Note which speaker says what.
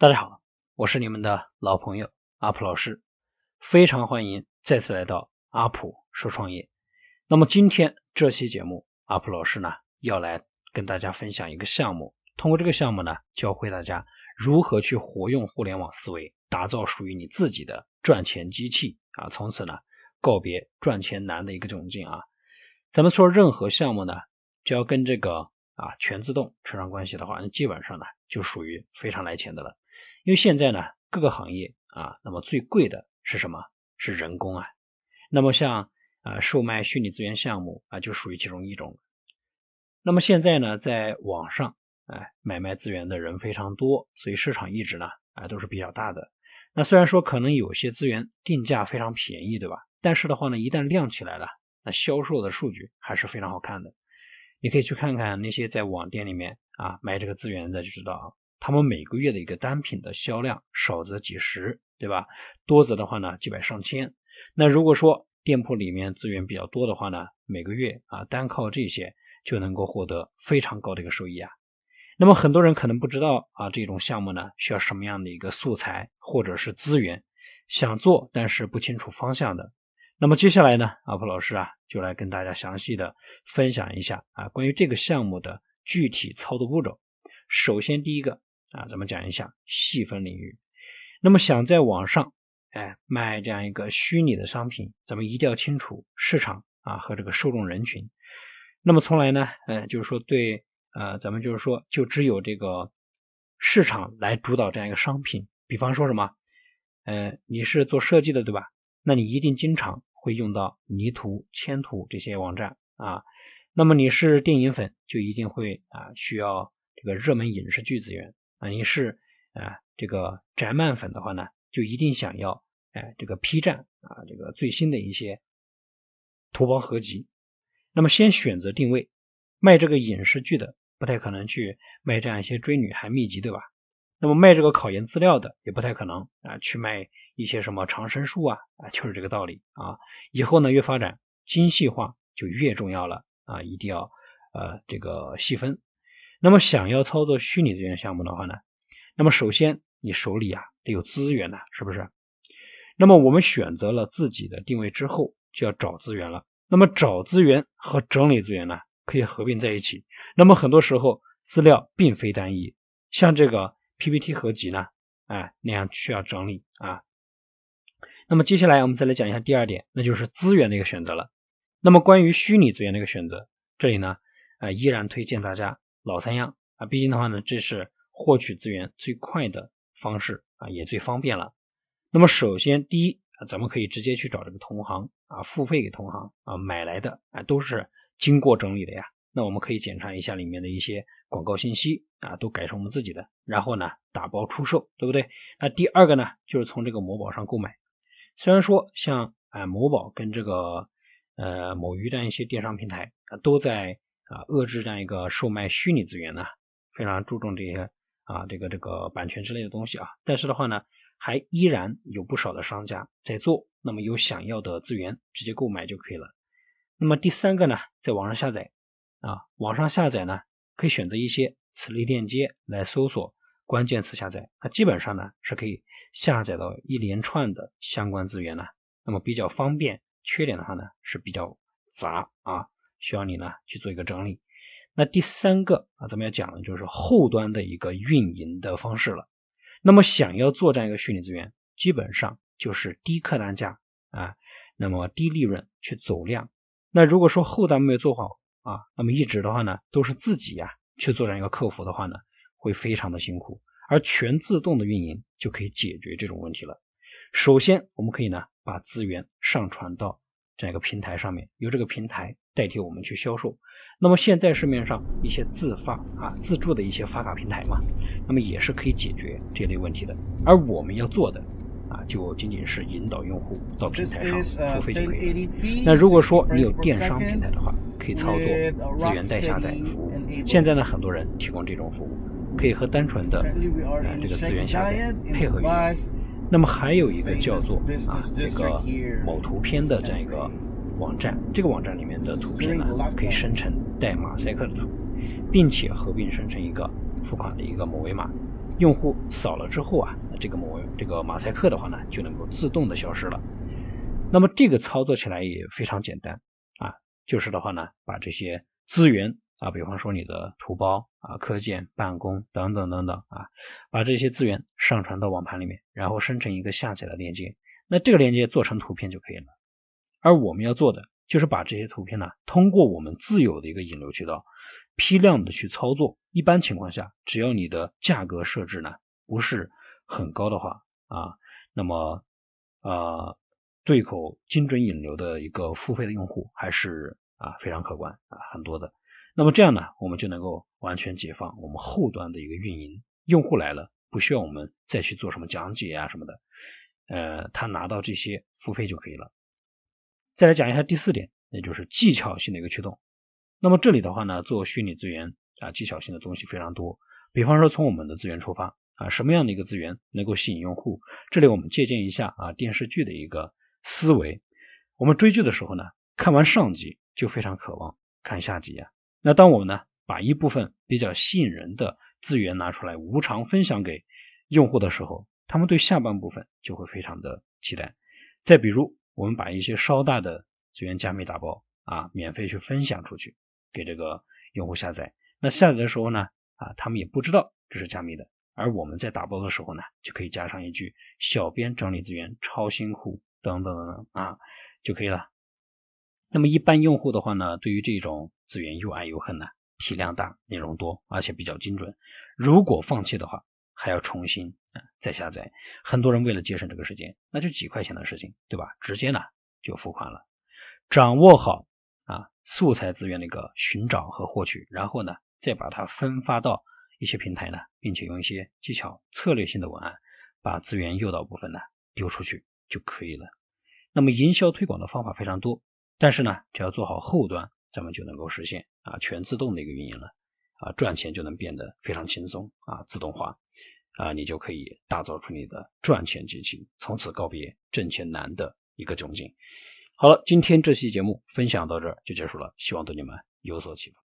Speaker 1: 大家好，我是你们的老朋友阿普老师，非常欢迎再次来到阿普说创业。那么今天这期节目，阿普老师呢要来跟大家分享一个项目，通过这个项目呢，教会大家如何去活用互联网思维，打造属于你自己的赚钱机器啊，从此呢告别赚钱难的一个窘境啊。咱们说任何项目呢，只要跟这个全自动扯上关系的话，那基本上呢就属于非常来钱的了。因为现在呢各个行业那么最贵的是什么？是人工啊。那么像售卖虚拟资源项目就属于其中一种。那么现在呢在网上买卖资源的人非常多，所以市场一直呢都是比较大的。那虽然说可能有些资源定价非常便宜，对吧？但是的话呢，一旦亮起来了，那销售的数据还是非常好看的。你可以去看看那些在网店里面卖这个资源的，就知道他们每个月的一个单品的销量少则几十，对吧？多则的话呢几百上千。那如果说店铺里面资源比较多的话呢，每个月单靠这些就能够获得非常高的一个收益啊。那么很多人可能不知道这种项目呢需要什么样的一个素材或者是资源，想做但是不清楚方向的。那么接下来呢，阿普老师就来跟大家详细的分享一下关于这个项目的具体操作步骤。首先第一个咱们讲一下细分领域。那么想在网上卖这样一个虚拟的商品，咱们一定要清楚市场和这个受众人群。那么从来呢就是说对咱们就是说就只有这个市场来主导这样一个商品。比方说什么你是做设计的，对吧？那你一定经常会用到泥图、铅图这些网站那么你是电影粉，就一定会需要这个热门影视剧资源你是这个宅漫粉的话呢，就一定想要这个 P 站这个最新的一些图包合集。那么先选择定位，卖这个影视剧的不太可能去卖这样一些追女孩秘籍，对吧？那么卖这个考研资料的也不太可能去卖一些什么长生术就是这个道理以后呢越发展精细化就越重要了一定要这个细分。那么想要操作虚拟资源项目的话呢，那么首先你手里得有资源是不是？那么我们选择了自己的定位之后，就要找资源了。那么找资源和整理资源呢可以合并在一起。那么很多时候资料并非单一，像这个 PPT 合集呢那样需要整理那么接下来我们再来讲一下第二点，那就是资源的一个选择了。那么关于虚拟资源的一个选择，这里呢依然推荐大家老三样毕竟的话呢这是获取资源最快的方式也最方便了。那么首先第一咱们可以直接去找这个同行付费给同行买来的都是经过整理的呀。那我们可以检查一下里面的一些广告信息都改成我们自己的，然后呢打包出售，对不对？那第二个呢就是从这个某宝上购买。虽然说像某宝跟这个某鱼这样一些电商平台都在遏制这样一个售卖虚拟资源呢，非常注重这些这个版权之类的东西但是的话呢还依然有不少的商家在做，那么有想要的资源直接购买就可以了。那么第三个呢，在网上下载网上下载呢可以选择一些此类链接来搜索关键词下载，基本上呢是可以下载到一连串的相关资源那么比较方便。缺点的话呢是比较杂需要你呢去做一个整理。那第三个咱们要讲的就是后端的一个运营的方式了。那么想要做这样一个虚拟资源，基本上就是低客单价那么低利润去走量。那如果说后端没有做好那么一直的话呢都是自己去做这样一个客服的话呢，会非常的辛苦。而全自动的运营就可以解决这种问题了。首先我们可以呢把资源上传到这样一个平台上面，由这个平台代替我们去销售。那么现在市面上一些自发自助的一些发卡平台嘛，那么也是可以解决这类问题的。而我们要做的就仅仅是引导用户到平台上付费就可以了。那如果说你有电商平台的话，可以操作资源代下载服务。现在呢很多人提供这种服务，可以和单纯的这个资源下载配合运用。那么还有一个叫做这个某图片的这样一个网站，这个网站里面的图片呢可以生成带马赛克的图，并且合并生成一个付款的一个某维码。用户扫了之后啊，这个马赛克的话呢就能够自动的消失了。那么这个操作起来也非常简单啊，就是的话呢，把这些资源啊，比方说你的图包啊、课件、办公等等等等啊，把这些资源上传到网盘里面，然后生成一个下载的链接，那这个链接做成图片就可以了。而我们要做的就是把这些图片呢，通过我们自有的一个引流渠道批量的去操作。一般情况下，只要你的价格设置呢不是很高的话啊，那么对口精准引流的一个付费的用户还是非常可观很多的。那么这样呢，我们就能够完全解放我们后端的一个运营，用户来了不需要我们再去做什么讲解什么的，他拿到这些付费就可以了。再来讲一下第4点，也就是技巧性的一个驱动。那么这里的话呢，做虚拟资源技巧性的东西非常多。比方说从我们的资源出发什么样的一个资源能够吸引用户？这里我们借鉴一下电视剧的一个思维。我们追剧的时候呢，看完上集就非常渴望看下集那当我们呢把一部分比较吸引人的资源拿出来无偿分享给用户的时候，他们对下半部分就会非常的期待。再比如我们把一些稍大的资源加密打包免费去分享出去给这个用户下载，那下载的时候呢他们也不知道这是加密的，而我们在打包的时候呢就可以加上一句小编整理资源超辛苦等等等等就可以了。那么一般用户的话呢，对于这种资源又爱又恨体量大、内容多，而且比较精准，如果放弃的话还要重新再下载。很多人为了节省这个时间，那就几块钱的事情，对吧？直接呢就付款了。掌握好素材资源的一个寻找和获取，然后呢再把它分发到一些平台呢，并且用一些技巧策略性的文案把资源诱导部分呢丢出去就可以了。那么营销推广的方法非常多，但是呢只要做好后端，咱们就能够实现全自动的一个运营了赚钱就能变得非常轻松自动化你就可以打造出你的赚钱机器，从此告别挣钱难的一个窘境。好了，今天这期节目分享到这儿就结束了，希望对你们有所启发。